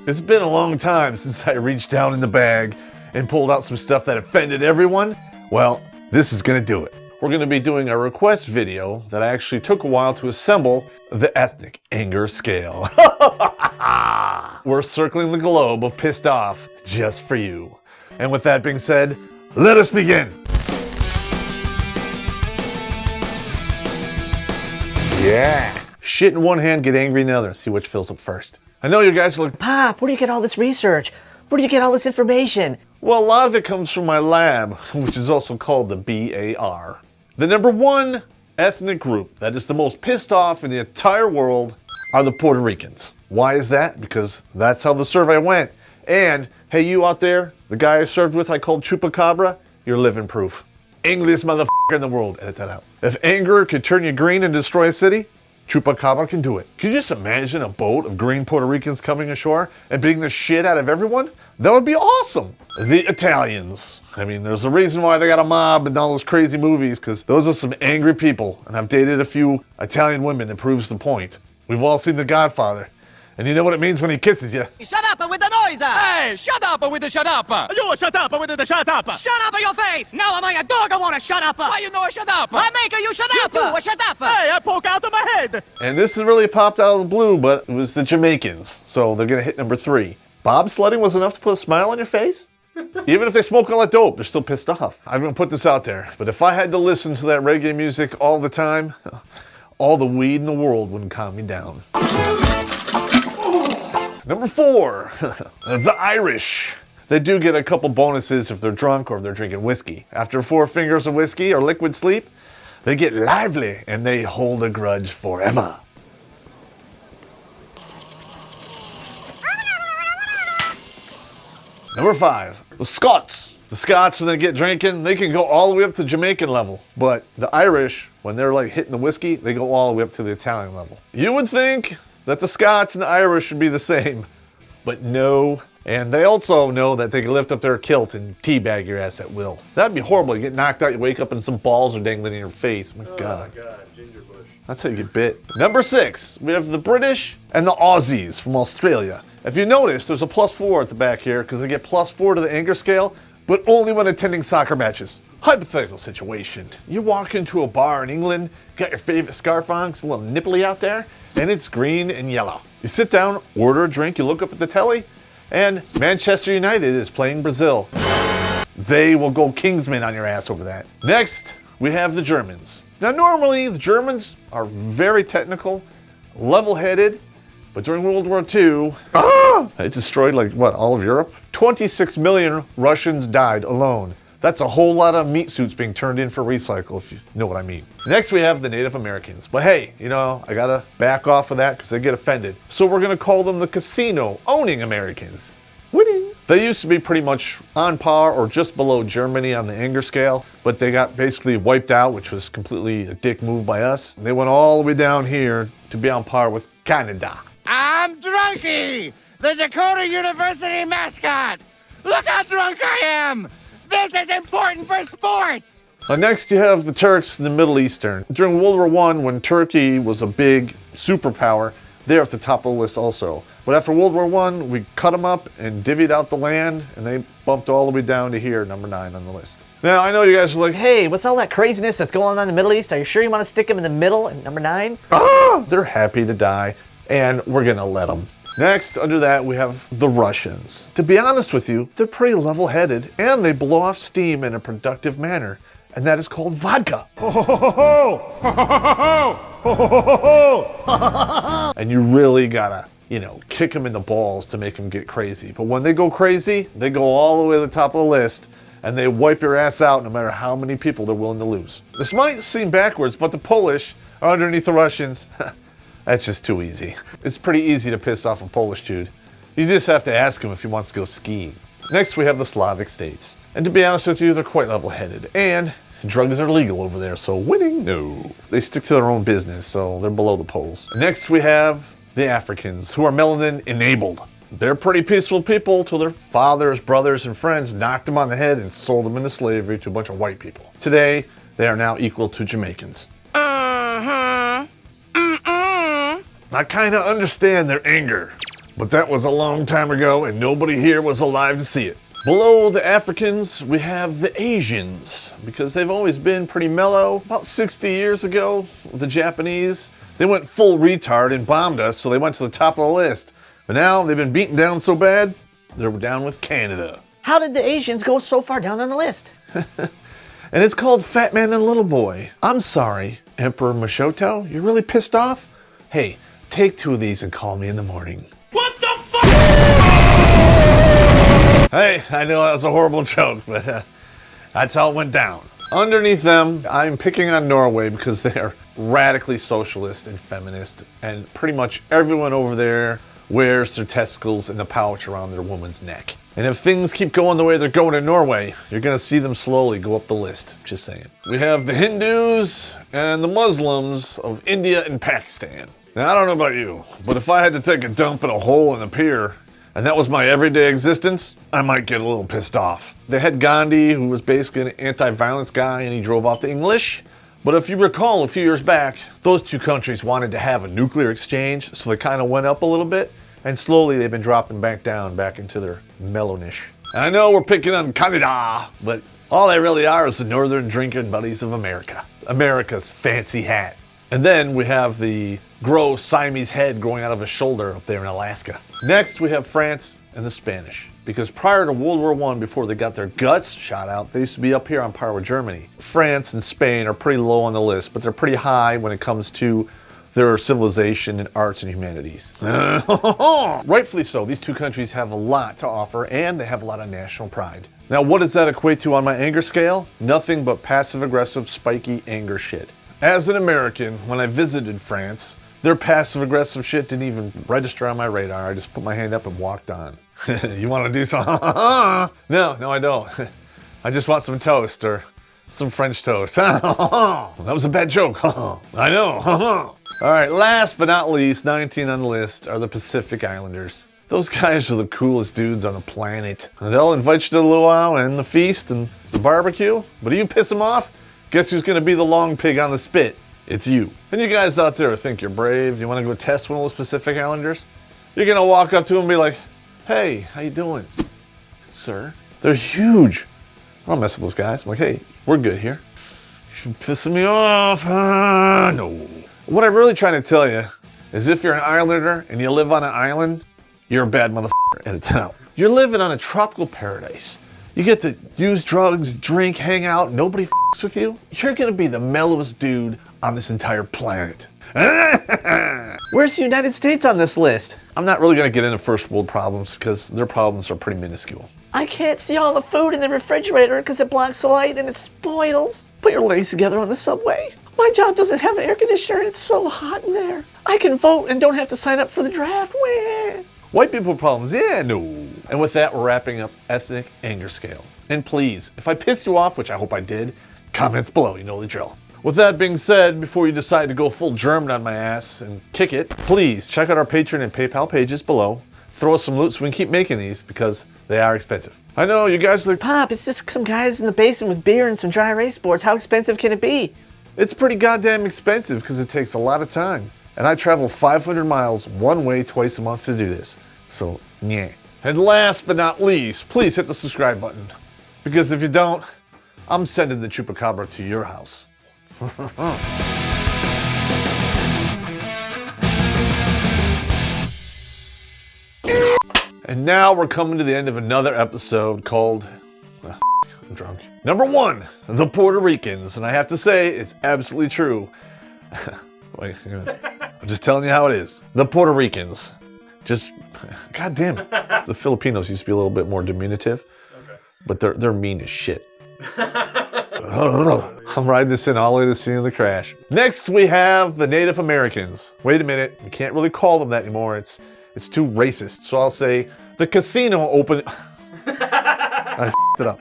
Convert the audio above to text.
It's been a long time since I reached down in the bag and pulled out some stuff that offended everyone. Well, this is gonna do it. We're gonna be doing a request video that actually took a while to assemble, the ethnic anger scale. We're circling the globe of pissed off just for you. And with that being said, let us begin. Yeah. Shit in one hand, get angry in the other. See which fills up first. I know you guys are like, Pop, where do you get all this research? Where do you get all this information? well, a lot of it comes from my lab, which is also called the BAR. The number one ethnic group that is the most pissed off in the entire world are the Puerto Ricans. Why is that? Because that's how the survey went. And hey, you out there, the guy I served with I called Chupacabra, you're living proof. Angriest motherfucker in the world. Edit that out. If anger could turn you green and destroy a city, Chupacabra can do it. Could you just imagine a boat of green Puerto Ricans coming ashore and beating the shit out of everyone? That would be awesome. The Italians. I mean, there's a reason why they got a mob and all those crazy movies, because those are some angry people. And I've dated a few Italian women that proves the point. We've all seen The Godfather. And you know what it means when he kisses you. Shut up with the noise! Hey, shut up with the shut up! You shut up with the shut up! Shut up your face! Now am I a dog? I wanna shut up! Why you know I shut up? I make you shut up! You shut up! Hey, I poke out of my head! And this is really popped out of the blue, but it was the Jamaicans. So they're gonna hit number 3. Bobsledding was enough to put a smile on your face? Even if they smoke all that dope, they're still pissed off. I'm gonna put this out there, but if I had to listen to that reggae music all the time, all the weed in the world wouldn't calm me down. Number 4, the Irish. They do get a couple bonuses if they're drunk or if they're drinking whiskey. After 4 fingers of whiskey or liquid sleep, they get lively and they hold a grudge forever. Number 5, the Scots. The Scots, when they get drinking, they can go all the way up to Jamaican level. But the Irish, when they're like hitting the whiskey, they go all the way up to the Italian level. You would think that the Scots and the Irish should be the same, but no. And they also know that they can lift up their kilt and teabag your ass at will. That'd be horrible. You get knocked out, you wake up and some balls are dangling in your face. My God. Oh God, ginger bush. That's how you get bit. Number 6, we have the British and the Aussies from Australia. If you notice, there's a +4 at the back here because they get +4 to the anger scale, but only when attending soccer matches. Hypothetical situation. You walk into a bar in England, got your favorite scarf on, it's a little nipply out there, and it's green and yellow. You sit down, order a drink, you look up at the telly, and Manchester United is playing Brazil. They will go Kingsman on your ass over that. Next, we have the Germans. Now normally, the Germans are very technical, level-headed, but during World War II, it destroyed like, what, all of Europe? 26 million Russians died alone. That's a whole lot of meat suits being turned in for recycle, if you know what I mean. Next, we have the Native Americans. But hey, you know, I gotta back off of that because they get offended. So we're gonna call them the casino-owning Americans. Winning. They used to be pretty much on par or just below Germany on the anger scale, but they got basically wiped out, which was completely a dick move by us. And they went all the way down here to be on par with Canada. I'm Drunky, the Dakota University mascot. Look how drunk I am. This is important for sports. Next, you have the Turks and the Middle Eastern. During World War I, when Turkey was a big superpower, they're at the top of the list also. But after World War I, we cut them up and divvied out the land, and they bumped all the way down to here, number 9 on the list. Now, I know you guys are like, Hey, with all that craziness that's going on in the Middle East, are you sure you want to stick them in the middle at number 9? they're happy to die, and we're gonna let them. Next, under that, we have the Russians. To be honest with you, they're pretty level-headed, and they blow off steam in a productive manner, and that is called vodka. And you really gotta, kick them in the balls to make them get crazy. But when they go crazy, they go all the way to the top of the list, and they wipe your ass out no matter how many people they're willing to lose. This might seem backwards, but the Polish are underneath the Russians. That's just too easy. It's pretty easy to piss off a Polish dude. You just have to ask him if he wants to go skiing. Next, we have the Slavic states. And to be honest with you, they're quite level-headed. And drugs are legal over there, so winning? No. They stick to their own business, so they're below the polls. Next, we have the Africans, who are melanin-enabled. They're pretty peaceful people till their fathers, brothers, and friends knocked them on the head and sold them into slavery to a bunch of white people. Today, they are now equal to Jamaicans. I kind of understand their anger, But that was a long time ago and nobody here was alive to see it. Below the Africans, we have the Asians, because they've always been pretty mellow. About 60 years ago, the Japanese, they went full retard and bombed us, so they went to the top of the list. But now they've been beaten down so bad, they're down with Canada. How did the Asians go so far down on the list? And it's called Fat Man and Little Boy. I'm sorry, Emperor Mashoto, you're really pissed off? Hey, take 2 of these and call me in the morning. What the fuck? Hey, I know that was a horrible joke, but that's how it went down. Underneath them, I'm picking on Norway because they are radically socialist and feminist, and pretty much everyone over there wears their testicles in the pouch around their woman's neck. And if things keep going the way they're going in Norway, you're gonna see them slowly go up the list, just saying. We have the Hindus and the Muslims of India and Pakistan. Now, I don't know about you, but if I had to take a dump in a hole in the pier, and that was my everyday existence, I might get a little pissed off. They had Gandhi, who was basically an anti-violence guy, and he drove out the English. But if you recall, a few years back, those 2 countries wanted to have a nuclear exchange, so they kind of went up a little bit, and slowly they've been dropping back down, back into their mellowness. I know we're picking on Canada, but all they really are is the northern drinking buddies of America. America's fancy hat. And then we have the gross Siamese head growing out of his shoulder up there in Alaska. Next, we have France and the Spanish. Because prior to World War I, before they got their guts shot out, they used to be up here on par with Germany. France and Spain are pretty low on the list, but they're pretty high when it comes to their civilization and arts and humanities. Rightfully so, these 2 countries have a lot to offer, and they have a lot of national pride. Now, what does that equate to on my anger scale? Nothing but passive-aggressive, spiky anger shit. As an American, when I visited France, their passive-aggressive shit didn't even register on my radar. I just put my hand up and walked on. You want to do something? No, I don't. I just want some toast or some French toast. That was a bad joke. I know. All right, last but not least, 19 on the list are the Pacific Islanders. Those guys are the coolest dudes on the planet. They'll invite you to the luau and the feast and the barbecue, but you piss them off, guess who's gonna be the long pig on the spit? It's you. And you guys out there think you're brave, you wanna go test one of those Pacific Islanders? You're gonna walk up to them and be like, hey, how you doing? Sir? They're huge. I don't mess with those guys. I'm like, hey, we're good here. You're pissing me off. No. What I'm really trying to tell you is if you're an Islander and you live on an island, you're a bad motherfucker. Edit that out. You're living on a tropical paradise. You get to use drugs, drink, hang out, nobody f***s with you. You're gonna be the mellowest dude on this entire planet. Where's the United States on this list? I'm not really gonna get into first world problems because their problems are pretty minuscule. I can't see all the food in the refrigerator because it blocks the light and it spoils. Put your legs together on the subway. My job doesn't have an air conditioner and it's so hot in there. I can vote and don't have to sign up for the draft. Wah. White people problems, yeah, no. And with that, we're wrapping up ethnic anger scale. And please, if I pissed you off, which I hope I did, comments below, you know the drill. With that being said, before you decide to go full German on my ass and kick it, please check out our Patreon and PayPal pages below. Throw us some loot so we can keep making these because they are expensive. I know, you guys are like, Pop, it's just some guys in the basement with beer and some dry erase boards. How expensive can it be? it's pretty goddamn expensive because it takes a lot of time. And I travel 500 miles one way twice a month to do this. So, yeah. And last but not least, please hit the subscribe button. Because if you don't, I'm sending the Chupacabra to your house. And now we're coming to the end of another episode called... I'm drunk. Number 1, the Puerto Ricans. And I have to say, it's absolutely true. Wait, I'm just telling you how it is. The Puerto Ricans. Just, god damn it. The Filipinos used to be a little bit more diminutive. Okay. But they're mean as shit. I'm riding this in all the way to the scene of the crash. Next, we have the Native Americans. Wait a minute. You can't really call them that anymore. It's too racist. So I'll say the casino open... I f***ed it up.